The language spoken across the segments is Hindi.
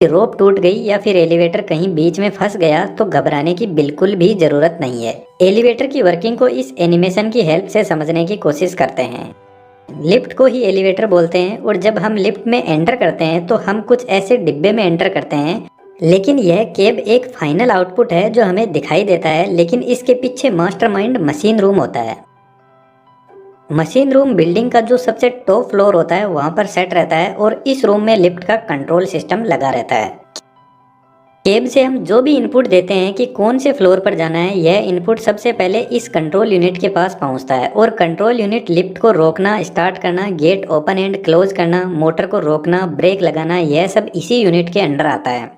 रोप टूट गई या फिर एलिवेटर कहीं बीच में फंस गया तो घबराने की बिल्कुल भी जरूरत नहीं है। एलिवेटर की वर्किंग को इस एनिमेशन की हेल्प से समझने की कोशिश करते हैं। लिफ्ट को ही एलिवेटर बोलते हैं और जब हम लिफ्ट में एंटर करते हैं तो हम कुछ ऐसे डिब्बे में एंटर करते हैं, लेकिन यह केब एक फाइनल आउटपुट है जो हमें दिखाई देता है, लेकिन इसके पीछे मास्टरमाइंड मशीन रूम होता है। मशीन रूम बिल्डिंग का जो सबसे टॉप फ्लोर होता है वहां पर सेट रहता है और इस रूम में लिफ्ट का कंट्रोल सिस्टम लगा रहता है। केब से हम जो भी इनपुट देते हैं कि कौन से फ्लोर पर जाना है, यह इनपुट सबसे पहले इस कंट्रोल यूनिट के पास पहुंचता है और कंट्रोल यूनिट लिफ्ट को रोकना, स्टार्ट करना, गेट ओपन एंड क्लोज करना, मोटर को रोकना, ब्रेक लगाना, यह सब इसी यूनिट के अंडर आता है।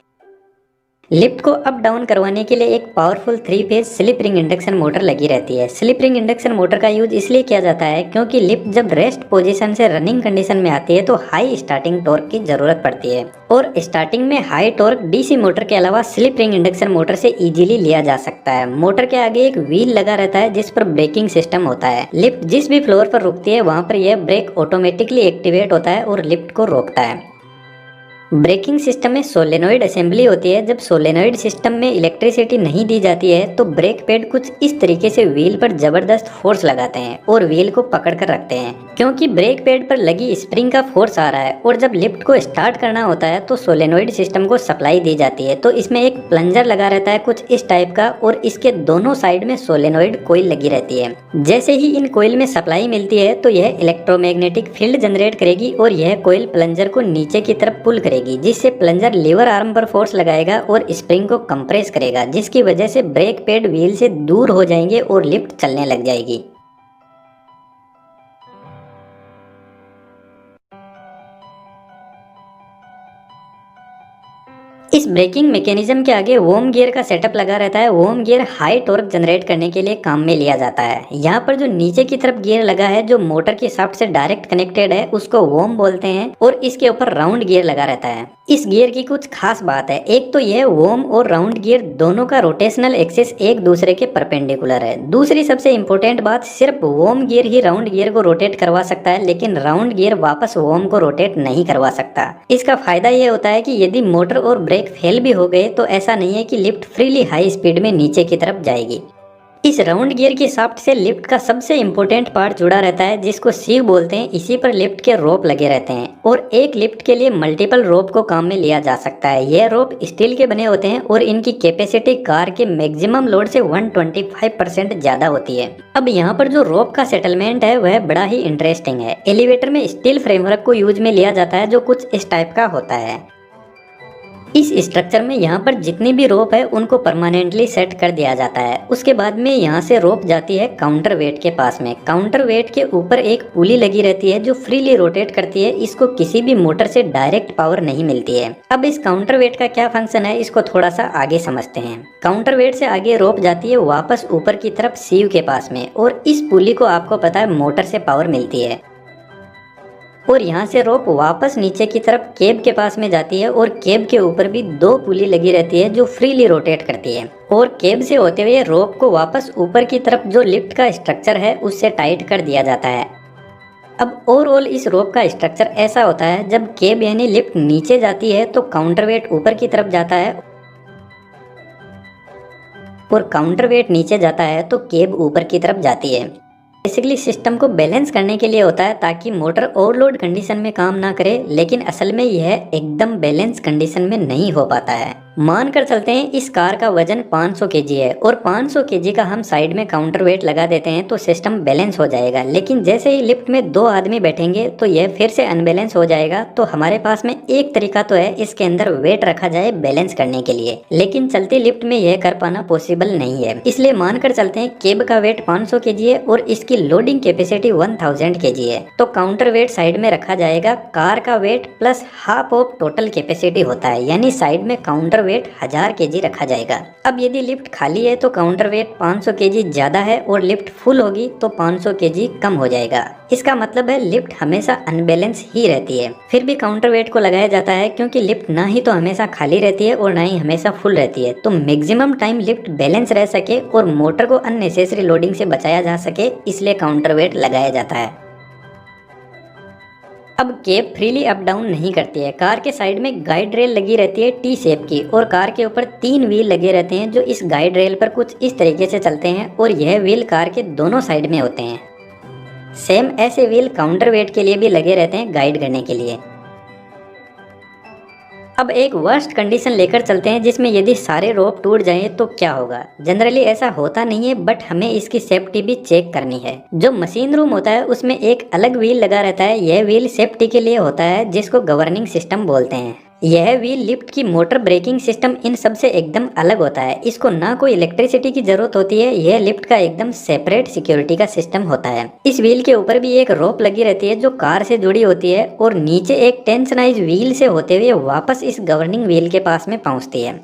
लिफ्ट को अप डाउन करवाने के लिए एक powerful 3 phase slip ring induction motor लगी रहती है। स्लिप रिंग इंडक्शन मोटर का यूज इसलिए किया जाता है क्योंकि लिफ्ट जब रेस्ट पोजीशन से रनिंग कंडीशन में आती है तो हाई स्टार्टिंग टॉर्क की जरूरत पड़ती है और स्टार्टिंग में हाई टॉर्क डीसी मोटर के अलावा स्लिप रिंग इंडक्शन मोटर से इजीली लिया जा सकता है। मोटर के आगे एक व्हील लगा रहता है जिस पर ब्रेकिंग सिस्टम होता है। लिफ्ट जिस भी फ्लोर पर रुकती है वहां पर यह ब्रेक ऑटोमेटिकली एक्टिवेट होता है और लिफ्ट को रोकता है। ब्रेकिंग सिस्टम में सोलेनोइड असेंबली होती है। जब सोलेनोइड सिस्टम में इलेक्ट्रिसिटी नहीं दी जाती है तो ब्रेक पैड कुछ इस तरीके से व्हील पर जबरदस्त फोर्स लगाते हैं और व्हील को पकड़ कर रखते हैं। क्योंकि ब्रेक पैड पर लगी स्प्रिंग का फोर्स आ रहा है और जब लिफ्ट को स्टार्ट करना होता है तो सोलेनोइड सिस्टम को सप्लाई दी जाती है। तो इसमें एक प्लंजर लगा रहता है कुछ इस टाइप का और इसके दोनों साइड में सोलेनोइड कोयल लगी रहती है। जैसे ही इन कोयल में सप्लाई मिलती है तो यह इलेक्ट्रोमैग्नेटिक फील्ड जनरेट करेगी और यह कोयल प्लंजर को नीचे की तरफ पुल करेगी, जिससे प्लंजर लीवर आर्म पर फोर्स लगाएगा और स्प्रिंग को कंप्रेस करेगा, जिसकी वजह से ब्रेक पैड व्हील से दूर हो जाएंगे और लिफ्ट चलने लग जाएगी। इस ब्रेकिंग मैकेनिज्म के आगे वोम गियर का सेटअप लगा रहता है। वोम गियर हाई टॉर्क जनरेट करने के लिए काम में लिया जाता है। यहाँ पर जो नीचे की तरफ गियर लगा है जो मोटर की शाफ्ट से डायरेक्ट कनेक्टेड है उसको वोम बोलते हैं और इसके ऊपर राउंड गियर लगा रहता है। इस गियर की कुछ खास बात है। एक तो यह वोम और राउंड गियर दोनों का रोटेशनल एक्सिस एक दूसरे के परपेंडिकुलर है। दूसरी सबसे इम्पोर्टेंट बात, सिर्फ वोम गियर ही राउंड गियर को रोटेट करवा सकता है, लेकिन राउंड गियर वापस वोम को रोटेट नहीं करवा सकता। इसका फायदा यह होता है कि यदि मोटर और ब्रेक फेल भी हो गए तो ऐसा नहीं है कि लिफ्ट फ्रीली हाई स्पीड में नीचे की तरफ जाएगी। इस राउंड गियर की शाफ्ट से लिफ्ट का सबसे इम्पोर्टेंट पार्ट जुड़ा रहता है जिसको सीव बोलते हैं। इसी पर लिफ्ट के रोप लगे रहते हैं और एक लिफ्ट के लिए मल्टीपल रोप को काम में लिया जा सकता है। यह रोप स्टील के बने होते हैं और इनकी कैपेसिटी कार के मैक्सिमम लोड से 125% ज्यादा होती है। अब यहाँ पर जो रोप का सेटलमेंट है वह बड़ा ही इंटरेस्टिंग है। एलिवेटर में स्टील फ्रेमवर्क को यूज में लिया जाता है जो कुछ इस टाइप का होता है। इस स्ट्रक्चर में यहाँ पर जितनी भी रोप है उनको परमानेंटली सेट कर दिया जाता है। उसके बाद में यहाँ से रोप जाती है काउंटर वेट के पास में। काउंटर वेट के ऊपर एक पुली लगी रहती है जो फ्रीली रोटेट करती है। इसको किसी भी मोटर से डायरेक्ट पावर नहीं मिलती है। अब इस काउंटर वेट का क्या फंक्शन है इसको थोड़ा सा आगे समझते हैं। काउंटर वेट से आगे रोप जाती है वापस ऊपर की तरफ सीव के पास में और इस पुली को आपको पता है मोटर से पावर मिलती है और यहाँ से रोप वापस नीचे की तरफ केब के पास में जाती है और केब के ऊपर भी 2 पुली लगी रहती है जो फ्रीली रोटेट करती है और केब से होते हुए रोप को वापस ऊपर की तरफ जो लिफ्ट का स्ट्रक्चर है उससे टाइट कर दिया जाता है। अब ओवरऑल इस रोप का स्ट्रक्चर ऐसा होता है, जब केब यानी लिफ्ट नीचे जाती है तो काउंटर वेट ऊपर की तरफ जाता है और काउंटर वेट नीचे जाता है तो केब ऊपर की तरफ जाती है। बेसिकली सिस्टम को बैलेंस करने के लिए होता है ताकि मोटर ओवरलोड कंडीशन में काम ना करे, लेकिन असल में यह एकदम बैलेंस कंडीशन में नहीं हो पाता है। मानकर चलते हैं इस कार का वजन 500 केजी है और 500 केजी का हम साइड में काउंटर वेट लगा देते हैं तो सिस्टम बैलेंस हो जाएगा। लेकिन जैसे ही लिफ्ट में 2 आदमी बैठेंगे तो यह फिर से अनबैलेंस हो जाएगा। तो हमारे पास में एक तरीका तो है इसके अंदर वेट रखा जाए बैलेंस करने के लिए, लेकिन चलती लिफ्ट में यह कर पाना पॉसिबल नहीं है। इसलिए मानकर चलते हैं केब का वेट 500 केजी है और इसकी लोडिंग कैपेसिटी 1000 केजी है तो काउंटर वेट साइड में रखा जाएगा। कार का weight plus half of total capacity होता है, यानी साइड में काउंटर वेट 1000 केजी रखा जाएगा। अब यदि लिफ्ट खाली है तो काउंटर वेट 500 केजी ज्यादा है और लिफ्ट फुल होगी तो 500 केजी कम हो जाएगा। इसका मतलब है लिफ्ट हमेशा अनबैलेंस ही रहती है। फिर भी काउंटर वेट को लगाया जाता है क्योंकि लिफ्ट ना ही तो हमेशा खाली रहती है और ना ही हमेशा फुल रहती है। तो मैक्सिमम टाइम लिफ्ट बैलेंस रह सके और मोटर को अननेसेसरी लोडिंग से बचाया जा सके, इसलिए काउंटर वेट लगाया जाता है। अब केब फ्रीली अप डाउन नहीं करती है। कार के साइड में गाइड रेल लगी रहती है टी शेप की, और कार के ऊपर 3 व्हील लगे रहते हैं जो इस गाइड रेल पर कुछ इस तरीके से चलते हैं, और यह व्हील कार के दोनों साइड में होते हैं। सेम ऐसे व्हील काउंटर वेट के लिए भी लगे रहते हैं, गाइड करने के लिए। अब एक वर्स्ट कंडीशन लेकर चलते हैं जिसमें यदि सारे रोप टूट जाएं तो क्या होगा। जनरली ऐसा होता नहीं है, बट हमें इसकी सेफ्टी भी चेक करनी है। जो मशीन रूम होता है उसमें एक अलग व्हील लगा रहता है। यह व्हील सेफ्टी के लिए होता है, जिसको गवर्निंग सिस्टम बोलते हैं। यह व्हील लिफ्ट की मोटर ब्रेकिंग सिस्टम इन सब से एकदम अलग होता है। इसको ना कोई इलेक्ट्रिसिटी की जरूरत होती है। यह लिफ्ट का एकदम सेपरेट सिक्योरिटी का सिस्टम होता है। इस व्हील के ऊपर भी एक रोप लगी रहती है जो कार से जुड़ी होती है, और नीचे एक टेंशनाइज व्हील से होते हुए वापस इस गवर्निंग व्हील के पास में पहुंचती है।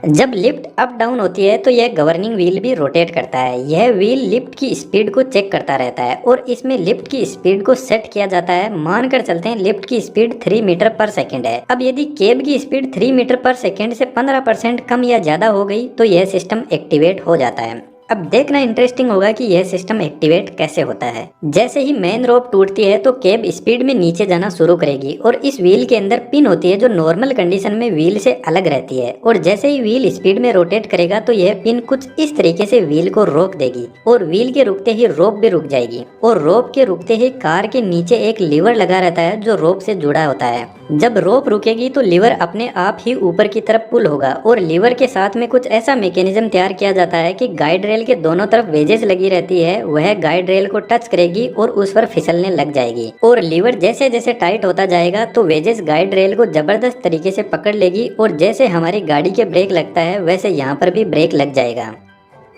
जब लिफ्ट अप डाउन होती है तो यह गवर्निंग व्हील भी रोटेट करता है। यह व्हील लिफ्ट की स्पीड को चेक करता रहता है, और इसमें लिफ्ट की स्पीड को सेट किया जाता है। मानकर चलते हैं लिफ्ट की स्पीड 3 मीटर पर सेकंड है। अब यदि केब की स्पीड 3 मीटर पर सेकंड से 15% कम या ज्यादा हो गई तो यह सिस्टम एक्टिवेट हो जाता है। अब देखना इंटरेस्टिंग होगा कि यह सिस्टम एक्टिवेट कैसे होता है। जैसे ही मेन रोप टूटती है तो केब स्पीड में नीचे जाना शुरू करेगी, और इस व्हील के अंदर पिन होती है जो नॉर्मल कंडीशन में व्हील से अलग रहती है। और जैसे ही व्हील स्पीड में रोटेट करेगा तो यह पिन कुछ इस तरीके से व्हील को रोक देगी, और व्हील के रुकते ही रोप भी रुक जाएगी। और रोप के रुकते ही कार के नीचे एक लीवर लगा रहता है जो रोप से जुड़ा होता है। जब रोप रुकेगी तो लीवर अपने आप ही ऊपर की तरफ पुल होगा, और लीवर के साथ में कुछ ऐसा मैकेनिज्म तैयार किया जाता है कि गाइड रेल के दोनों तरफ वेजेस लगी रहती है। वह गाइड रेल को टच करेगी और उस पर फिसलने लग जाएगी, और लीवर जैसे जैसे टाइट होता जाएगा तो वेजेस गाइड रेल को जबरदस्त तरीके से पकड़ लेगी, और जैसे हमारी गाड़ी के ब्रेक लगता है वैसे यहाँ पर भी ब्रेक लग जाएगा।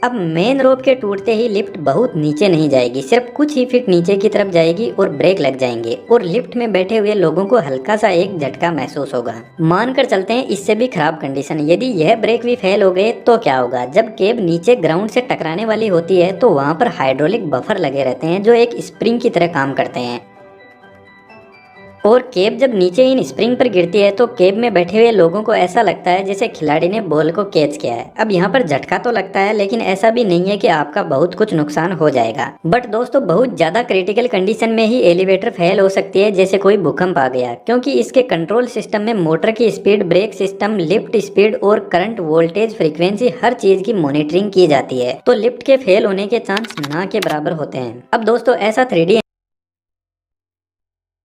अब मेन रोप के टूटते ही लिफ्ट बहुत नीचे नहीं जाएगी, सिर्फ कुछ ही फीट नीचे की तरफ जाएगी और ब्रेक लग जाएंगे, और लिफ्ट में बैठे हुए लोगों को हल्का सा एक झटका महसूस होगा। मानकर चलते हैं इससे भी खराब कंडीशन, यदि यह ब्रेक भी फेल हो गए तो क्या होगा। जब केब नीचे ग्राउंड से टकराने वाली होती है तो वहाँ पर हाइड्रोलिक बफर लगे रहते हैं जो एक स्प्रिंग की तरह काम करते हैं, और केब जब नीचे इन स्प्रिंग पर गिरती है तो केब में बैठे हुए लोगों को ऐसा लगता है जैसे खिलाड़ी ने बॉल को कैच किया है। अब यहाँ पर झटका तो लगता है, लेकिन ऐसा भी नहीं है कि आपका बहुत कुछ नुकसान हो जाएगा। बट दोस्तों, बहुत ज्यादा क्रिटिकल कंडीशन में ही एलिवेटर फेल हो सकती है, जैसे कोई भूकंप आ गया, क्योंकि इसके कंट्रोल सिस्टम में मोटर की speed, brake system, lift speed और करंट, वोल्टेज, फ्रीक्वेंसी, हर चीज की मॉनिटरिंग की जाती है। तो लिफ्ट के फेल होने के चांस ना के बराबर होते हैं। अब दोस्तों, ऐसा 3D